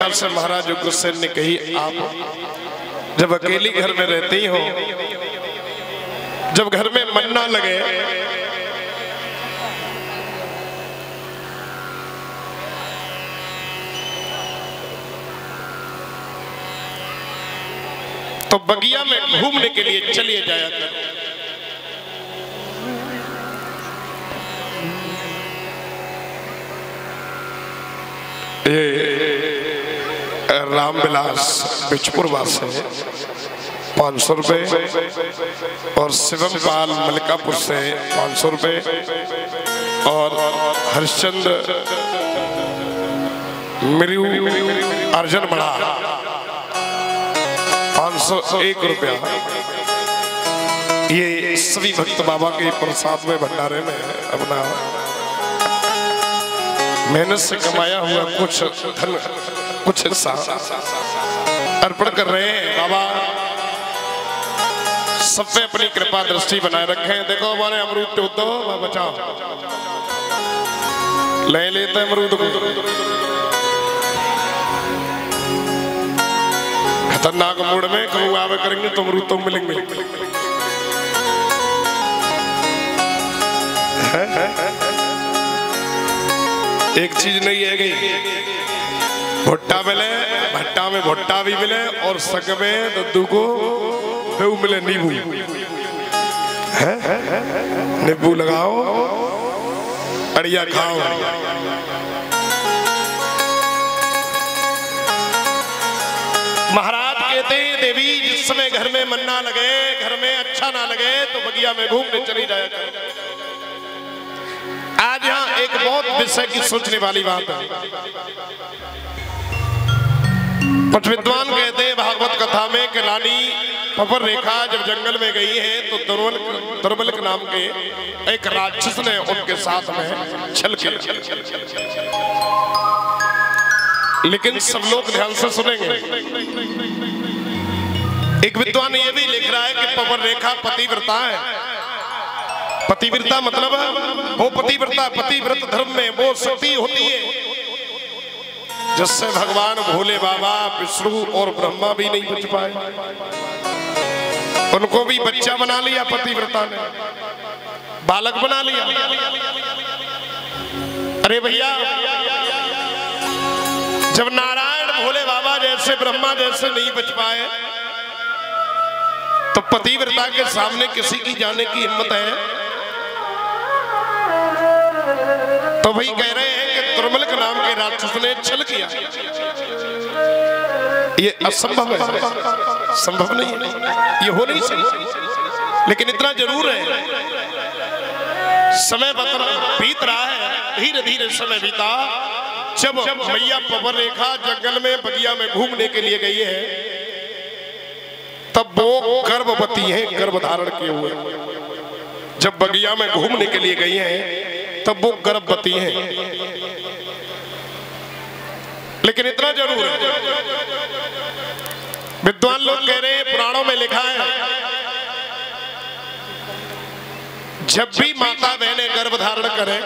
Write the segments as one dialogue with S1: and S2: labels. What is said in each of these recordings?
S1: कथा से महाराज उग्रसेन ने कही, आप जब अकेली घर में रहती हो, जब घर में मन ना लगे, तो बगिया में घूमने के लिए चलिए जाया करो। ये रामविलास बिचपुर वासी 500 रुपए और शिवम पाल मलिकापुर से 500 रुपए और हर्षचंद मिरु अर्जुन बड़ा 501 रुपया। ये सभी भक्त बाबा के प्रसाद में भंडारे में अपना मेहनत से कमाया हुआ कुछ धन, कुछ हिस्सा अर्पण कर रहे हैं। बाबा सब पे अपनी कृपा दृष्टि बनाए रखें। देखो हमारे अमरूद तो दो बचाओ, ले लेते अमरूद को। खतरनाक मूड में कहूँ आवे करेंगे तो अमरूद तो मिलेंगे। एक चीज नहीं है गई, भुट्टा मिले, भट्टा में भुट्टा भी मिले और सग में दद्दू को मिले नींबू। नींबू लगाओ, बढ़िया खाओ। महाराज कहते हैं, देवी जिस समय घर में मन ना लगे, घर में अच्छा ना लगे तो बगिया में घूमने चली जाया करो। आज यहाँ एक बहुत विषय की सोचने वाली बात है। कुछ विद्वान कहते हैं भागवत कथा में कि रानी पपर रेखा जब जंगल में गई है तो दुर्बल नाम के एक राक्षस ने उनके साथ में छल किया। लेकिन सब लोग ध्यान से सुनेंगे। एक विद्वान ये भी लिख रहा है कि पपर रेखा पतिव्रता है। पतिव्रता मतलब वो पतिव्रता, पतिव्रत धर्म में वो सती होती है जिससे भगवान भोले बाबा, विष्णु और ब्रह्मा भी नहीं बच पाए। उनको भी बच्चा बना लिया पतिव्रता ने, बालक बना लिया। अरे भैया, जब नारायण भोले बाबा जैसे, ब्रह्मा जैसे नहीं बच पाए तो पतिव्रता के सामने किसी की जाने की हिम्मत है? तो भाई कह रहे हैं कि दुर्मलक नाम के राक्षस ने छल किया। ये असंभव है, संभव नहीं है, ये हो नहीं सकता। लेकिन इतना जरूर है, समय बीत रहा है, धीरे धीरे समय बीता। जब मैया पवर रेखा जंगल में बगिया में घूमने के लिए गई है तब वो गर्भवती है, गर्भ धारण किए हुए। जब बगिया में घूमने के लिए गई है तब वो गर्भवती है। लेकिन इतना जरूर है, विद्वान लोग कह रहे हैं, पुराणों में लिखा है, जब भी माता बहनें गर्भ धारण करें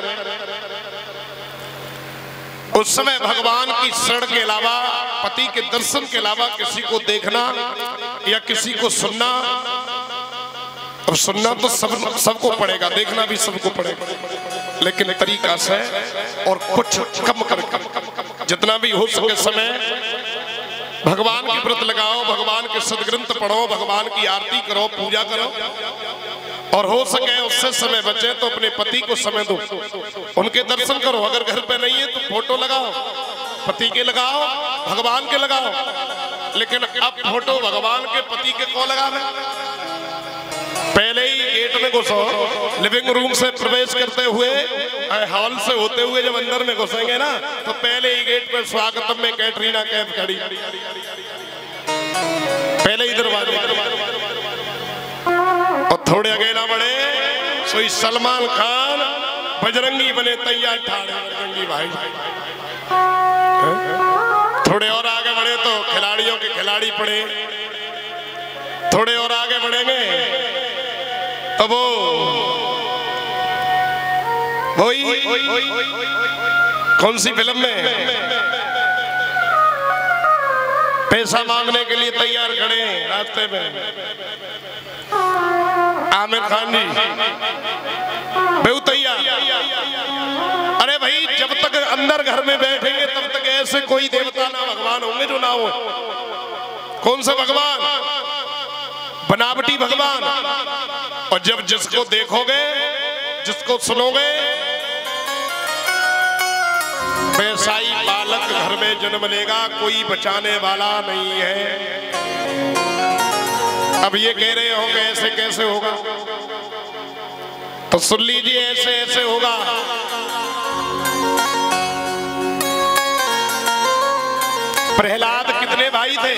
S1: उस समय भगवान की शरण के अलावा, पति के दर्शन के अलावा किसी को देखना या किसी को सुनना, अब सुनना तो सबको पड़ेगा, देखना भी सबको पड़ेगा, लेकिन तरीका से और कुछ कम करके जितना भी हो सके समय भगवान की व्रत लगाओ, भगवान के सदग्रंथ पढ़ो, भगवान की आरती करो, पूजा करो, और हो सके उससे समय बचे तो अपने पति को समय दो, उनके दर्शन करो। अगर घर पे नहीं है तो फोटो लगाओ, पति के लगाओ, भगवान के लगाओ। लेकिन अब फोटो भगवान के, पति के को लगावे? पहले ही गेट में घुसो, लिविंग रूम से प्रवेश करते हुए, हॉल से होते हुए जब अंदर में घुसेंगे ना तो पहले ही गेट पर स्वागतम में कैटरीना कैफ खड़ी, पहले ही दरवाजे। और थोड़े आगे ना बढ़े सोई सलमान खान बजरंगी बने तैयार ठाड़े, बजरंगी भाई। थोड़े और आगे बढ़े तो खिलाड़ियों के खिलाड़ी पड़े, थोड़े और आगे बढ़ेंगे तो वही कौन सी फिल्म में पैसा मांगने के लिए तैयार खड़े हैं रास्ते में। आमिर खान जी बहुत तैयार। अरे भाई जब तक अंदर घर में बैठेंगे तब तक ऐसे कोई देवता ना भगवान होंगे जो ना हो। कौन सा भगवान? बनावटी भगवान। और जब जिसको देखोगे, जिसको सुनोगे, वैसा ही बालक घर में जन्म लेगा, कोई बचाने वाला नहीं है। अब ये कह रहे होंगे ऐसे कैसे होगा, तो सुन लीजिए ऐसे ऐसे होगा। प्रहलाद कितने भाई थे?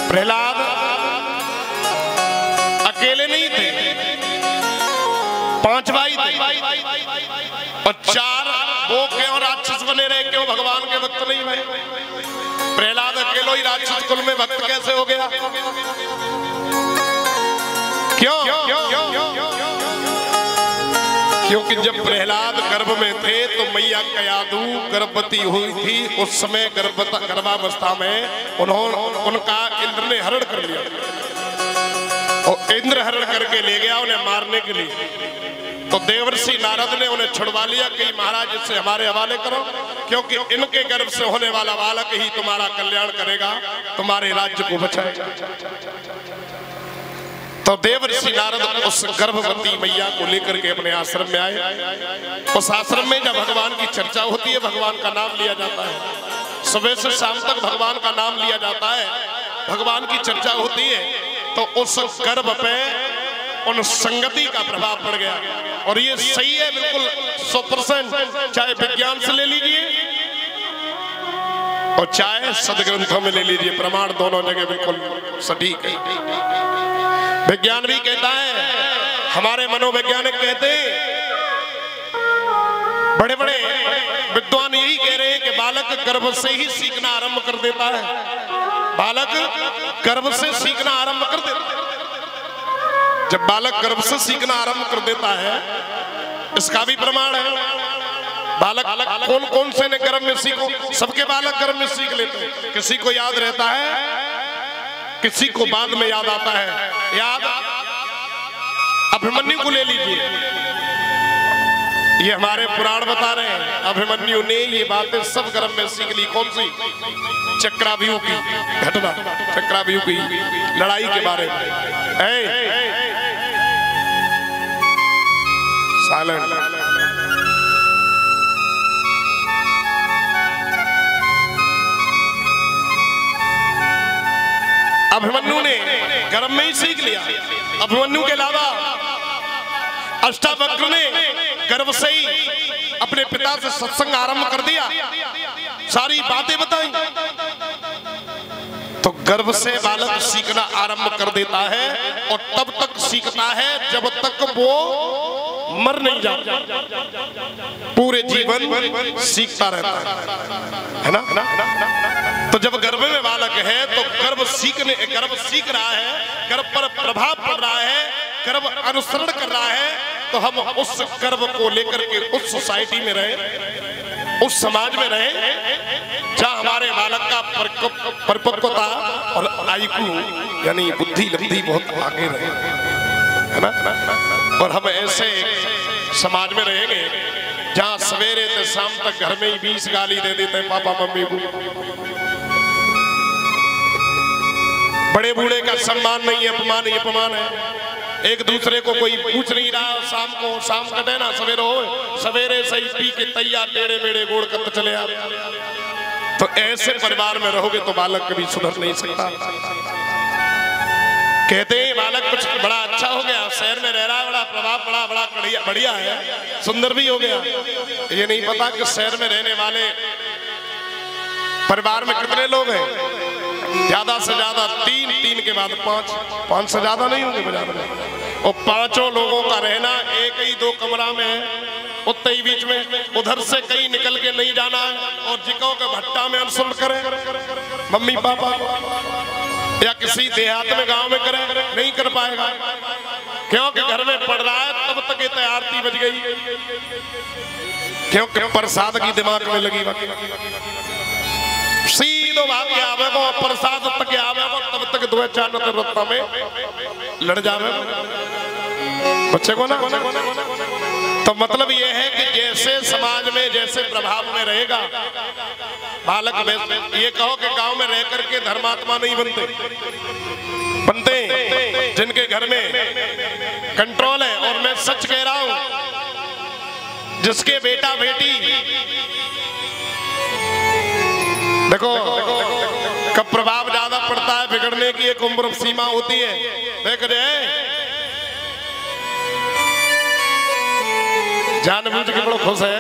S1: प्रहलाद अकेले नहीं थे, 5 भाई थे और 4 वो क्यों राक्षस बने रहे, क्यों भगवान के भक्त नहीं भाई? प्रहलाद अकेलो ही राक्षस कुल में भक्त कैसे हो गया? क्यों? क्योंकि जब प्रहलाद गर्भ में थे तो मैया कयाधु गर्भवती हुई थी। उस समय गर्भावस्था में उनका इंद्र ने हरण कर लिया और इंद्र हरण करके ले गया उन्हें मारने के लिए। तो देवर्षि नारद ने उन्हें छुड़वा लिया कि महाराज इससे हमारे हवाले करो, क्योंकि इनके गर्भ से होने वाला बालक ही तुम्हारा कल्याण करेगा, तुम्हारे राज्य को बचाएगा। तो देवर्षि नारद उस गर्भवती मैया को लेकर के अपने आश्रम में आए। उस आश्रम में जब भगवान की चर्चा होती है, भगवान का नाम लिया जाता है, सुबह से शाम तक भगवान का नाम लिया जाता है, भगवान की चर्चा होती है, तो उस गर्भ पे उन संगति का प्रभाव पड़ गया। और ये सही है बिल्कुल 100%, चाहे विज्ञान से ले लीजिए और चाहे सदग्रंथों में ले लीजिए, प्रमाण दोनों जगह बिल्कुल सटीक है। विज्ञान भी कहता है, हमारे मनोवैज्ञानिक कहते हैं, बड़े बड़े विद्वान यही कह रहे हैं कि बालक गर्भ से ही सीखना आरंभ कर देता है। बालक गर्भ से सीखना आरंभ कर देता है। जब बालक गर्भ से सीखना आरंभ कर देता है, इसका भी प्रमाण है। बालक कौन कौन से ने गर्भ में सीखो? सबके बालक गर्भ में सीख लेते हैं। किसी को याद रहता है, किसी को बाद में याद आता है। याद अभिमन्यु को ले लीजिए, ये हमारे पुराण बता रहे हैं, अभिमन्यु ने ये बातें सब गर्भ में सीख ली। कौन सी? चक्राव्यूह की घटना, चक्राव्यूह की लड़ाई के बारे में। साइलेंट। अभिमन्यु ने गर्भ में ही सीख लिया। अभिमन्यु के अलावा अष्टावक्र ने गर्भ से ही अपने पिता से सत्संग आरंभ कर दिया, सारी बातें बताई। तो गर्भ से बालक सीखना आरंभ कर देता है और तब तक सीखता है जब तक वो मर नहीं जाता, पूरे जीवन सीखता रहता है ना? तो जब गर्भ में बालक है तो गर्भ सीख रहा है, गर्भ पर प्रभाव पड़ रहा है, गर्भ अनुसरण कर रहा है। तो हम उस गर्भ को लेकर के उस सोसाइटी में रहे, उस समाज में रहे जहाँ हमारे बालक का परिपक्वता और आयु यानी बुद्धि लब्धि बहुत आगे रहे, है ना? और हम ऐसे समाज में रहेंगे जहाँ सवेरे से शाम तक घर में ही 20 गाली दे देते हैं पापा मम्मी को। बड़े बूढ़े का सम्मान नहीं है, अपमान ही अपमान है। एक दूसरे को कोई पूछ नहीं रहा। शाम कटे ना सवेरे हो, सवेरे से ही पी के तैयार टेढ़े मेढ़े गोड़ कर चले आ। तो ऐसे परिवार में रहोगे तो बालक कभी सुधर नहीं सकता। कहते हैं बालक कुछ बड़ा अच्छा हो गया, शहर में रह रहा है, बड़ा प्रभाव पड़ा, बड़ा बढ़िया है, सुंदर भी हो गया। ये नहीं पता कि शहर में रहने वाले परिवार में कितने लोग हैं। ज्यादा से ज्यादा 3 के बाद 5 से ज्यादा नहीं होंगे बाजार में। और 5 लोगों का रहना एक ही 2 कमरा में है, उतने ही बीच में, उधर से कहीं निकल के नहीं जाना है। और जिको के भट्टा में अनुसरण करें मम्मी पापा या किसी देहात में गांव में करे, नहीं कर पाएगा, क्योंकि घर में पढ़ रहा है। तब तक ये आरती बज गई, क्योंकि प्रसाद की दिमाग में लगी। दो भाग के आवे को प्रसाद तक के आवे को तब तक दो चार न रत्ता में लड़ जावे बच्चे को ना। तो मतलब ये है कि जैसे समाज में जैसे प्रभाव में रहेगा बालक में, ये कहो कि गांव में रह करके धर्मात्मा नहीं बनते जिनके घर में कंट्रोल है। और मैं सच कह रहा हूं, जिसके बेटा बेटी देखो कब प्रभाव ज्यादा पड़ता है बिगड़ने की एक उम्र सीमा होती है। देख रहे जानबूझ के बड़ा खुश है।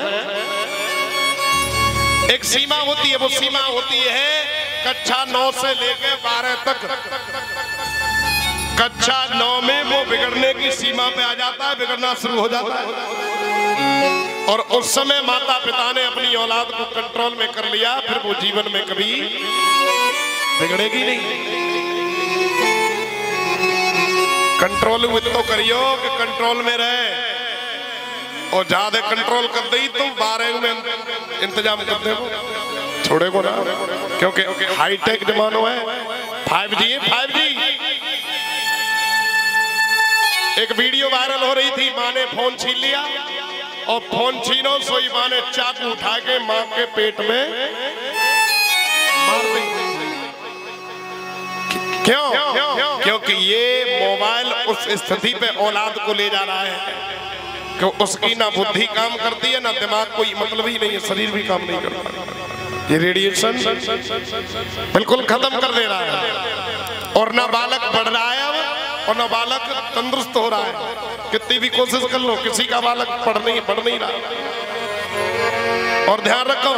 S1: एक सीमा होती है, वो सीमा होती है कक्षा 9 से लेकर 12 तक। कक्षा 9 में वो बिगड़ने की सीमा पे आ जाता है, बिगड़ना शुरू हो जाता है। और उस समय माता पिता ने अपनी औलाद को कंट्रोल में कर लिया, फिर वो जीवन में कभी बिगड़ेगी नहीं। कंट्रोल तो करियो कि कंट्रोल में रहे, और ज्यादा कंट्रोल कर दी तुम 12 में इंतजाम कर दे छोड़े को ना, क्योंकि हाईटेक जमाना है। 5G एक वीडियो वायरल हो रही थी, माँ ने फोन छीन लिया और फोन छीनो सोई माँ ने चाकू उठा के माँ के पेट में मार दी। क्यों? क्योंकि ये मोबाइल उस स्थिति पे औलाद को ले जा रहा है कि उसकी ना बुद्धि काम करती है ना दिमाग, कोई मतलब ही नहीं है, शरीर भी काम नहीं करता। ये रेडिएशन बिल्कुल खत्म कर दे रहा है। और ना बालक बढ़ रहा है और ना बालक तंदुरुस्त हो रहा है। कितनी भी कोशिश कर लो, किसी का बालक बढ़ नहीं रहा। और ध्यान रखो,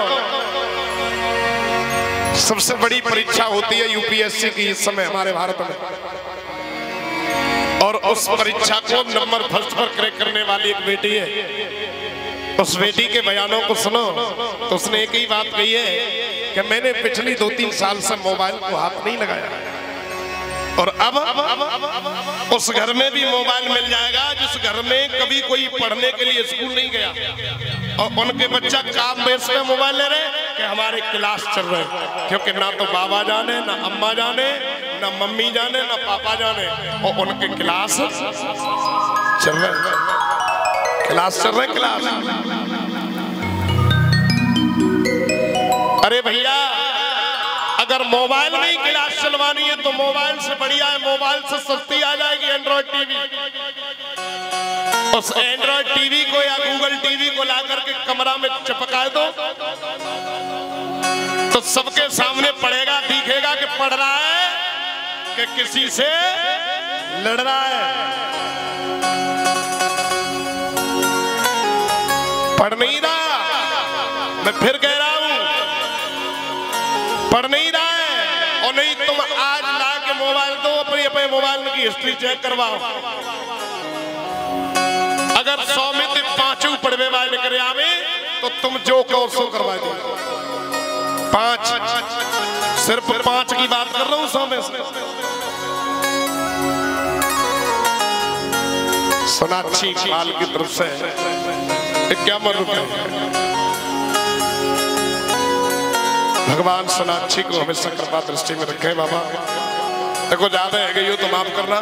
S1: सबसे बड़ी परीक्षा होती है यूपीएससी की इस समय हमारे भारत में, और उस परीक्षा को नंबर फर्स्ट पर क्रैक करने वाली एक बेटी है। उस बेटी के बयानों को सुनो तो उसने एक ही बात कही है कि मैंने पिछली 2-3 साल से मोबाइल को हाथ नहीं लगाया, और अब उस घर में भी मोबाइल मिल जाएगा जिस घर में कभी कोई पढ़ने के लिए स्कूल नहीं गया, और उनके बच्चा काम बेस में मोबाइल ले रहे कि हमारे क्लास चल रहे हैं। क्योंकि ना तो बाबा जाने, ना अम्मा जाने, ना मम्मी जाने, ना पापा जाने, और उनके क्लास चल रहे हैं। क्लास। अरे भैया, अगर मोबाइल में ही क्लास चलवानी है तो मोबाइल से बढ़िया है, मोबाइल से सस्ती आ जाएगी एंड्रॉइड टीवी। उस एंड्रॉइड टीवी को या गूगल टीवी को ला करके कमरा में चिपका दो तो सबके सामने पढ़ेगा, दिखेगा कि पढ़ रहा है कि किसी से लड़ रहा है। पढ़ नहीं रहा, मैं फिर कह रहा हूं, पढ़ नहीं रहा है। और नहीं तुम आज ला के मोबाइल दो, अपने मोबाइल की हिस्ट्री चेक करवाओ। अगर 100 में 5 पढ़वे वाले करे आवे तो तुम जो कहो सो करवा दो। 5, सिर्फ 5 की बात कर रहा हूं 100 में से। सोनाक्षी पाल की तरफ से 51 रुपए। भगवान सोनाक्षी को हमेशा कृपा दृष्टि में रखे बाबा। देखो ज्यादा है गई हो तो माफ करना,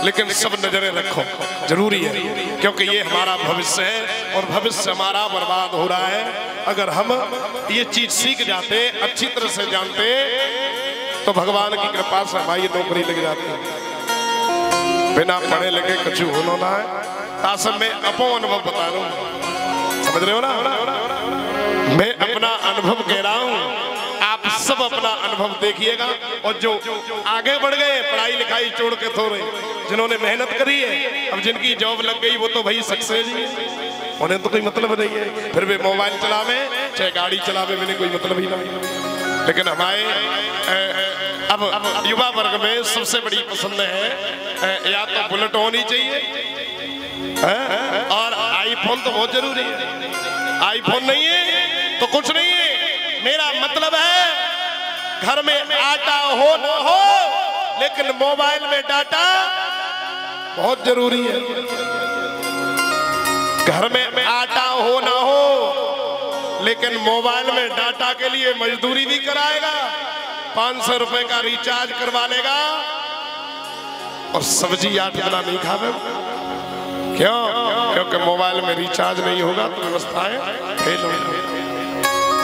S1: लेकिन सब नजरें रखो, जरूरी है, क्योंकि ये हमारा भविष्य है और भविष्य हमारा बर्बाद हो रहा है। अगर हम ये चीज सीख जाते, अच्छी तरह से जानते, तो भगवान की कृपा से हमारी नौकरी लग जाती है। बिना पढ़े लिखे कुछ होना है। तासम में अपो अनुभव बता रहा हूं, समझ रहे हो ना? मैं अपना अनुभव कह रहा हूं, आप सब अपना अनुभव देखिएगा। और जो आगे बढ़ गए, पढ़ाई लिखाई छोड़ के थोड़े, जिन्होंने मेहनत करी है, अब जिनकी जॉब लग गई वो तो भाई सक्सेस ही है, उन्हें तो कोई मतलब नहीं है। फिर भी मोबाइल चलावे चाहे गाड़ी चलावे, मैंने कोई मतलब ही नहीं। लेकिन हमारे अब युवा वर्ग में सबसे बड़ी पसंद है या तो बुलेट होनी चाहिए, और आईफोन तो बहुत जरूरी है। आईफोन नहीं है तो कुछ नहीं है। मेरा मतलब है घर में आटा हो ना हो, लेकिन मोबाइल में डाटा बहुत जरूरी है। घर में आटा हो ना हो, लेकिन मोबाइल में डाटा के लिए मजदूरी भी कराएगा, 500 रुपए का रिचार्ज करवा लेगा और सब्जी 8 दिन नहीं खावे। क्यों? क्योंकि मोबाइल में रिचार्ज नहीं होगा तो व्यवस्थाएं फेल होंगी,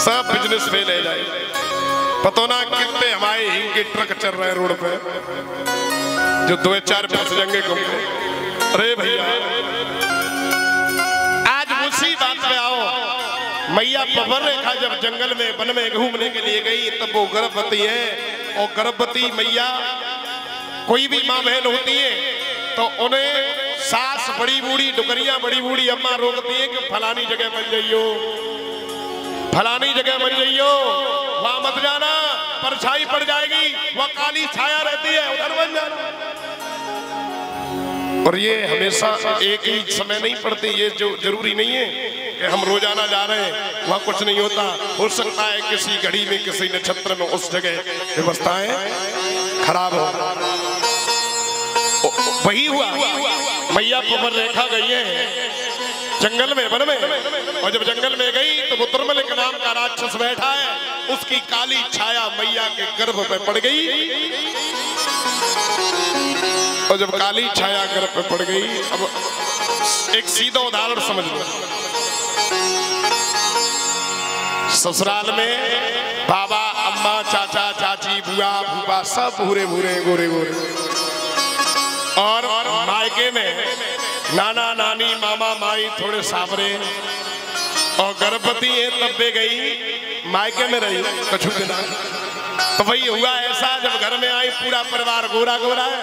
S1: सब बिजनेस फेल हो जाएगा। पता ना कितने हमारे हिंग के ट्रक चल रहे हैं रोड पे जो 2-4 फंस जाएंगे घूमने। अरे भैया आज उसी बात पे आओ। मैया पवर रेखा जब जंगल में वन में घूमने के लिए गई तब वो गर्भवती है, और गर्भवती मैया कोई भी माँ बहन होती है तो उन्हें सास बड़ी बूढ़ी डुकरिया बड़ी बूढ़ी अम्मा रोकती है कि फलानी जगह बन जाइयो, फलानी जगह बन जाइयो, वहां मत जाना, परछाई पड़ जाएगी, वह काली छाया रहती है, उधर बन जाना। और ये हमेशा एक ही समय नहीं पड़ती, ये जो जरूरी नहीं है कि हम रोजाना जा रहे हैं वहां कुछ नहीं होता। हो सकता है किसी घड़ी में किसी नक्षत्र में उस जगह व्यवस्थाएं खराब हो। वही हुआ, मैया पवर रेखा गई है जंगल में वन में, और जब जंगल में गई तो बुद्रमलिक नाम का राक्षस बैठा है, उसकी काली छाया मैया के गर्भ पे पड़ गई। और जब काली छाया गर्भ पे पड़ गई, अब एक सीधा उदाहरण समझ लो। ससुराल में बाबा अम्मा चाचा चाची बुआ फूफा सब भूरे भूरे गोरे गोरे, और मायके में नाना नानी मामा माई थोड़े सावरे, और गर्भवती है तब भी गई मायके में रही कछु दिन। तो वही हुआ ऐसा, जब घर में आई पूरा परिवार गोरा गोरा है,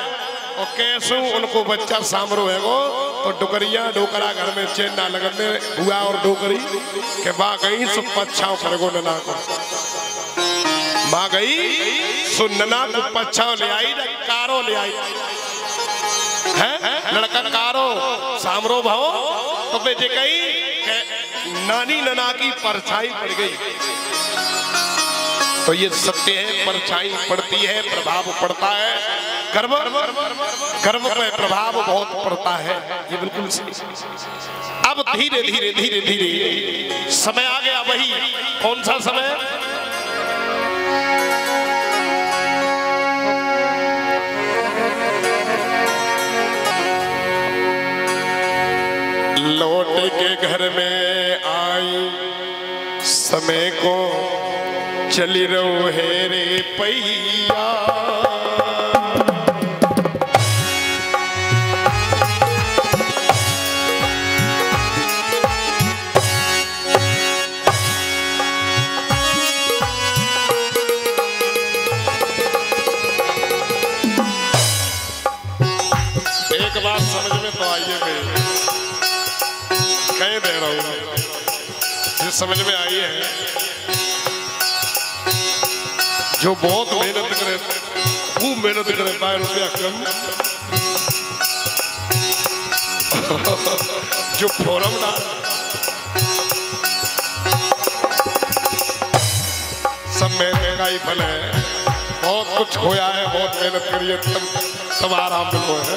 S1: और कैसू उनको बच्चा सामरो है वो, तो डुकरिया डोकरा घर में चैन ना लगने हुआ, और डोकरी के माँ गई सो पच्छाओं पर गो नना को, माँ गई सो नना को पच्छाओं ले आई, कारो ले आई है, लड़का कारो सामरो भाव, तो बेटे कही नानी नना की परछाई पड़ गई। तो ये सत्य है, परछाई पड़ती है, प्रभाव पड़ता है, गर्भ पे प्रभाव बहुत पड़ता है, ये बिल्कुल सही। अब धीरे धीरे धीरे धीरे समय आ गया, वही कौन सा समय? लौट के घर में आई समय को चली रहो हेरे पैया, एक बात समझ में तो आइए, मैं कह दे रहा हूं, जो समझ में आई है, जो बहुत मेहनत करे खूब मेहनत करे, 5 रुपया कम, जो फोरम डाल सब मेहनत का ही फल है। बहुत कुछ खोया है, बहुत मेहनत करिए तब आराम मिलो है।